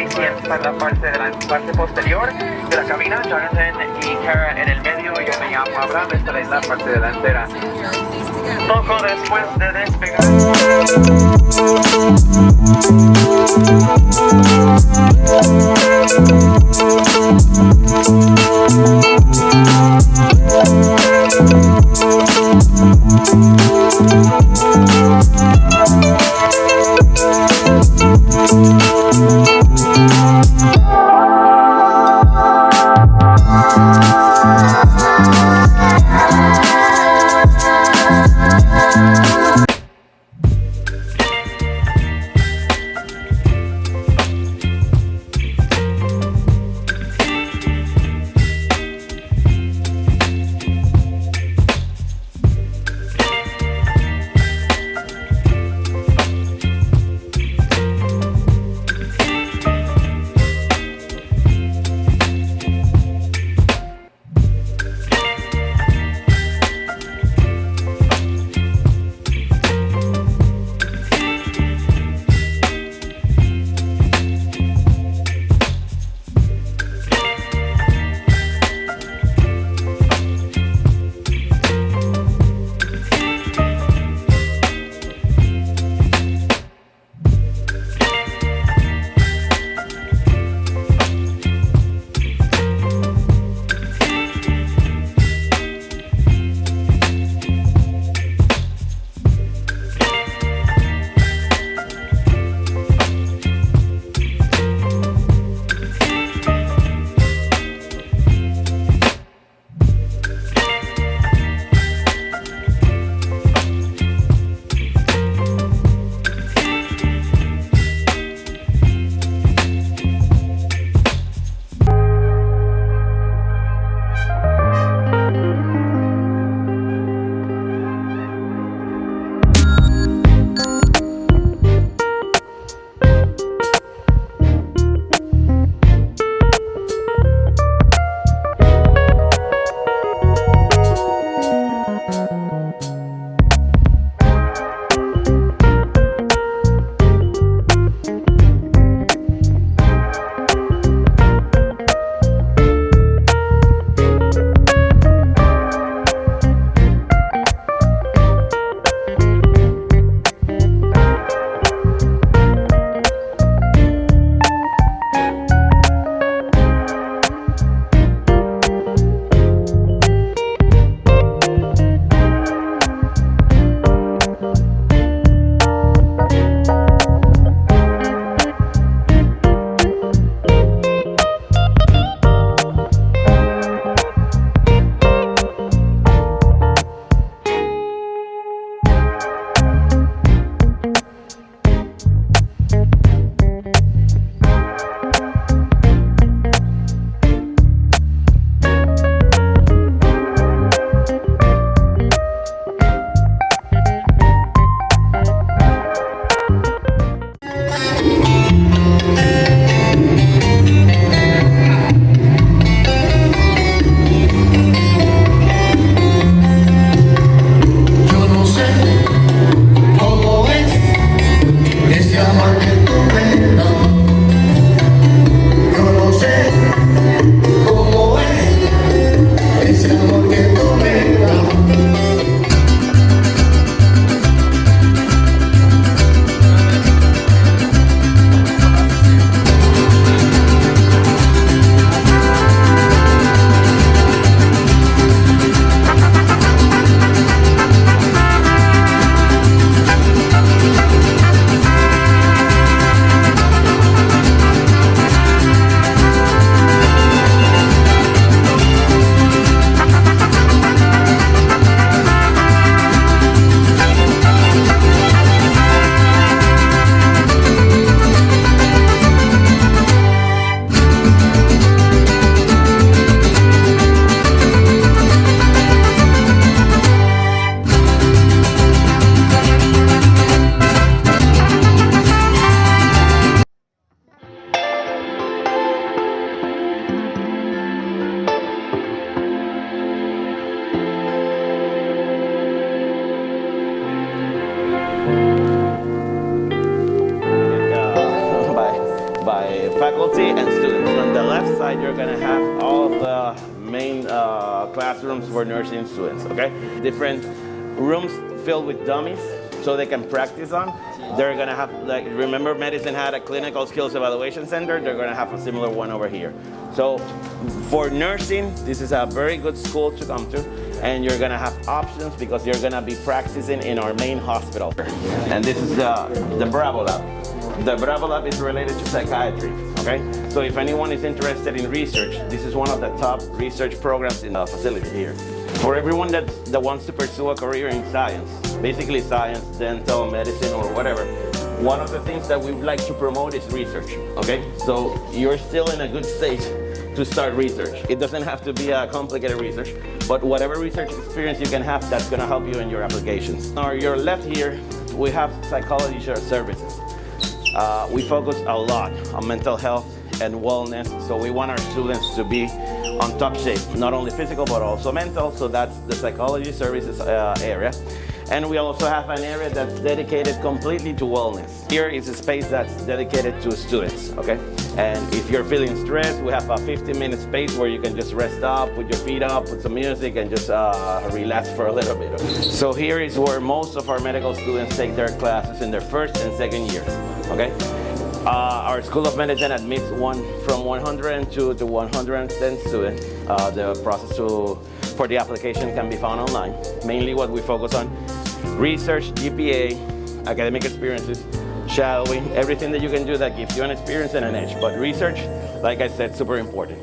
sienta en la parte posterior de la cabina, Jonathan y Kara en el medio, yo me llamo Abraham, estaré en la parte delantera. Poco después de despegar. faculty and students. On the left side, you're gonna have all of the main classrooms for nursing students, okay? Different rooms filled with dummies so they can practice on. They're gonna have, like, remember medicine had a clinical skills evaluation center? They're gonna have a similar one over here. So for nursing, this is a very good school to come to, and you're gonna have options because you're gonna be practicing in our main hospital. And this is the Bravo Lab. The Bravo Lab is related to psychiatry, okay? So if anyone is interested in research, this is one of the top research programs in the facility here. For everyone that wants to pursue a career in science, basically science, dental, medicine, or whatever, one of the things that we would like to promote is research, okay? So you're still in a good stage to start research. It doesn't have to be a complicated research, but whatever research experience you can have, that's gonna help you in your applications. On your left here, we have psychology services. We focus a lot on mental health and wellness, so we want our students to be on top shape, not only physical but also mental, so that's the psychology services area. And we also have an area that's dedicated completely to wellness. Here is a space that's dedicated to students, okay? And if you're feeling stressed, we have a 15-minute space where you can just rest up, put your feet up, put some music, and just relax for a little bit. So here is where most of our medical students take their classes in their first and second year, okay? Our School of Medicine admits from 102 to 110 students. The process for the application can be found online. Mainly what we focus on: research, GPA, academic experiences, shadowing, everything that you can do that gives you an experience and an edge. But research, like I said, super important.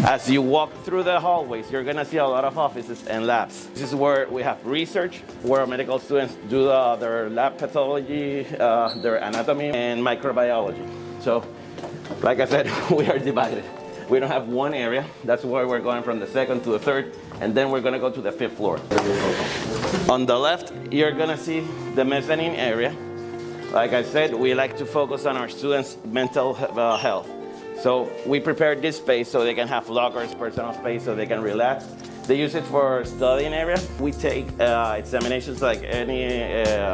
As you walk through the hallways, you're gonna see a lot of offices and labs. This is where we have research, where our medical students do their lab pathology, their anatomy, and microbiology. So, like I said, we are divided. We don't have one area. That's why we're going from the second to the third, and then we're gonna go to the 5th floor. On the left, you're gonna see the mezzanine area. Like I said, we like to focus on our students' mental health. So we prepared this space so they can have lockers, personal space, so they can relax. They use it for studying area. We take examinations like any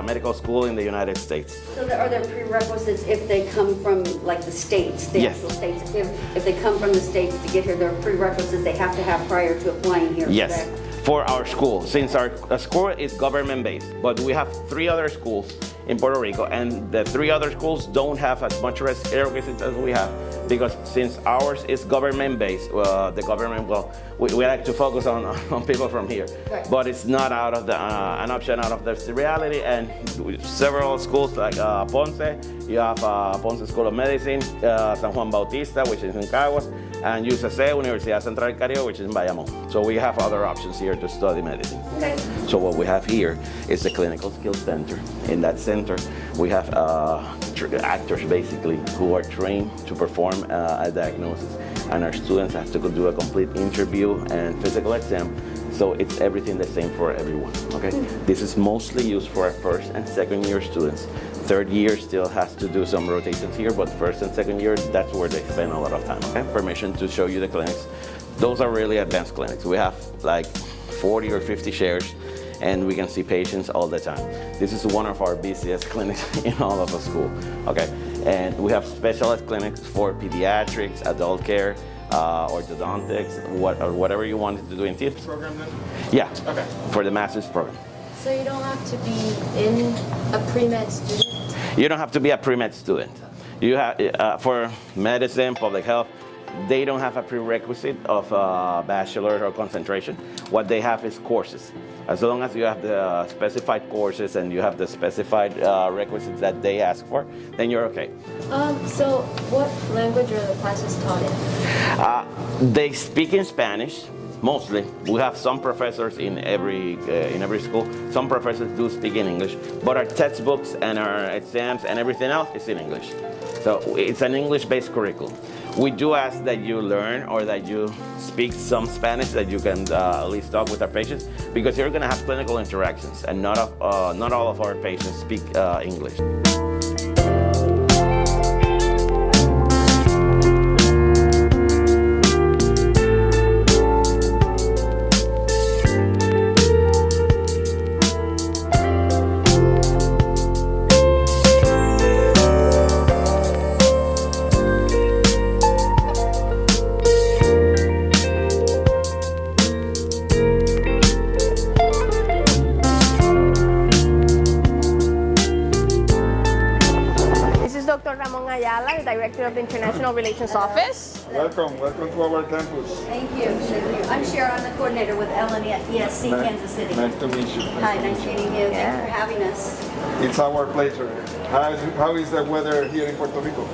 medical school in the United States. So are there prerequisites if they come from like the states, the Yes. actual states? If they come from the states to get here, there are prerequisites they have to have prior to applying here? Yes. Correct? For our school, since our school is government-based, but we have 3 other schools in Puerto Rico, and the 3 other schools don't have as much requisites as we have, because since ours is government-based, the government, we like to focus on people from here, Right. but it's not out of the an option out of the reality. And several schools like Ponce, you have Ponce School of Medicine, San Juan Bautista, which is in Caguas, and UCC, Universidad Central del Caribe, which is in Bayamón. So we have other options here to study medicine. Okay. So what we have here is the Clinical Skills Center. In that center, we have actors basically who are trained to perform a diagnosis, and our students have to go do a complete interview and physical exam. So it's everything the same for everyone, okay? This is mostly used for our 1st and 2nd year students. 3rd year still has to do some rotations here, but 1st and 2nd year, that's where they spend a lot of time. I have permission to show you the clinics. Those are really advanced clinics. We have like 40 or 50 chairs, and we can see patients all the time. This is one of our busiest clinics in all of the school, okay? And we have specialized clinics for pediatrics, adult care, orthodontics, whatever you wanted to do in teeth. Program then? Yeah, Okay. for the master's program. So you don't have to be in a pre-med student? You don't have to be a pre-med student. You have, for medicine, public health, they don't have a prerequisite of a bachelor or concentration. What they have is courses. As long as you have the specified courses and you have the specified requisites that they ask for, then you're okay. So what language are the classes taught in? They speak in Spanish, mostly. We have some professors in every school. Some professors do speak in English, but our textbooks and our exams and everything else is in English. So it's an English-based curriculum. We do ask that you learn or that you speak some Spanish, that you can at least talk with our patients, because you're going to have clinical interactions, and not all of our patients speak English. International Relations Office. Welcome to our campus. Thank you. I'm Sharon, I'm the coordinator with Ellen at ESC Kansas City. Nice to meet you. Hi, nice meeting you. Thanks for having us. It's our pleasure. How is the weather here in Puerto Rico?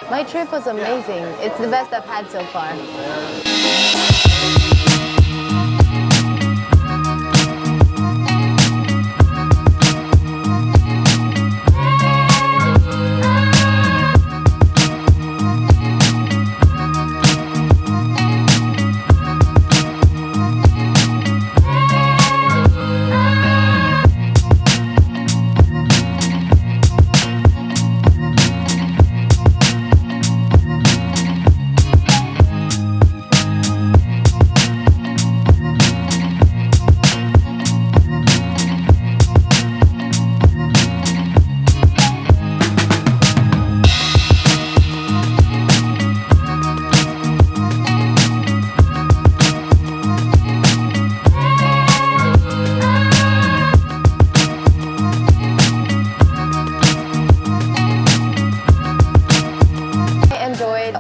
My trip was amazing. It's the best I've had so far.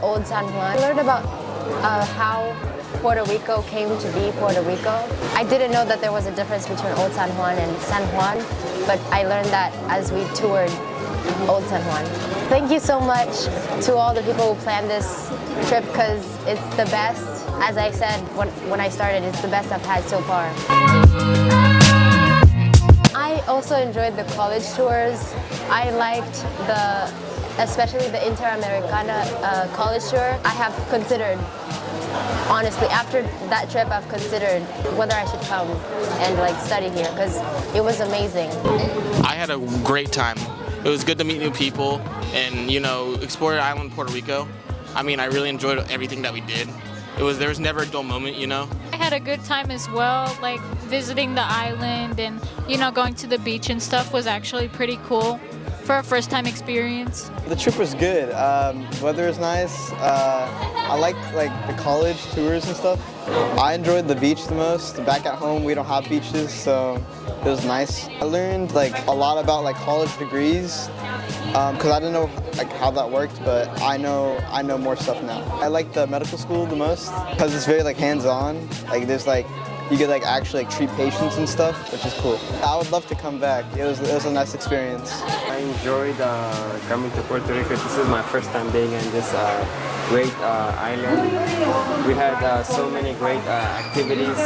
Old San Juan. I learned about how Puerto Rico came to be Puerto Rico. I didn't know that there was a difference between Old San Juan and San Juan, but I learned that as we toured Old San Juan. Thank you so much to all the people who planned this trip because it's the best. As I said when I started, it's the best I've had so far. I also enjoyed the college tours. I liked especially the Interamericana college tour. I have considered, honestly, after that trip, I've considered whether I should come and like study here because it was amazing. I had a great time. It was good to meet new people and, you know, explore the island of Puerto Rico. I mean, I really enjoyed everything that we did. There was never a dull moment, you know. I had a good time as well, like visiting the island and, you know, going to the beach and stuff was actually pretty cool for a first time experience. The trip was good. Weather is nice. I liked the college tours and stuff. I enjoyed the beach the most. Back at home we don't have beaches, so it was nice. I learned a lot about college degrees because I didn't know how that worked, but I know more stuff now. I like the medical school the most because it's very hands-on. There's you could actually treat patients and stuff, which is cool. I would love to come back. It was a nice experience. I enjoyed coming to Puerto Rico. This is my first time being in this great island. We had so many great activities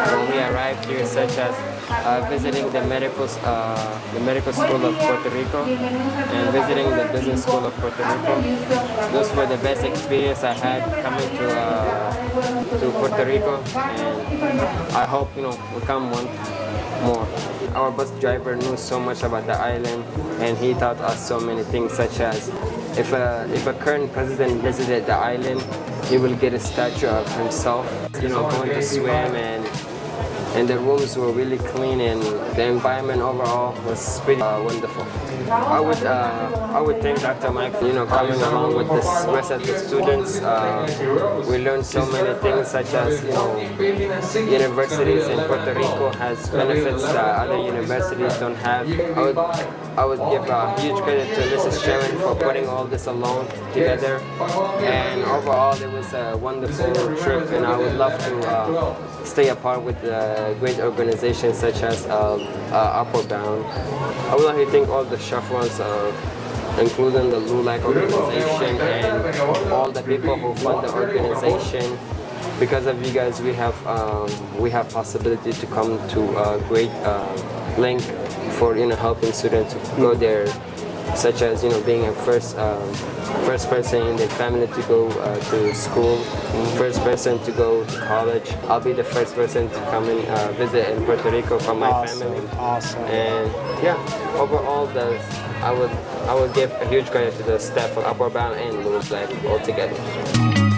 when we arrived here, such as visiting the medical school of Puerto Rico and visiting the business school of Puerto Rico. Those were the best experience I had coming to Puerto Rico, and I hope we come one more. Our bus driver knew so much about the island, and he taught us so many things, such as if a current president visited the island, he will get a statue of himself. Going to swim, and the rooms were really clean, and the environment overall was pretty wonderful. I would thank Dr. Mike for coming along with the rest of the students. We learned so many things, such as universities in Puerto Rico has benefits that other universities don't have. I would give a huge credit to Mrs. Sharon for putting all this along together. And overall, it was a wonderful trip, and I would love to stay apart with great organizations such as Upward Bound. I would like to thank all the chaperones, including the LULAC organization and all the people who fund the organization. Because of you guys, we have possibility to come to a great link for helping students go there, such as being a first person in their family to go to school, first person to go to college. I'll be the first person to come and visit in Puerto Rico from my family. Awesome. And yeah, overall, I would give a huge credit to the staff of Upward Bound and LULAC altogether.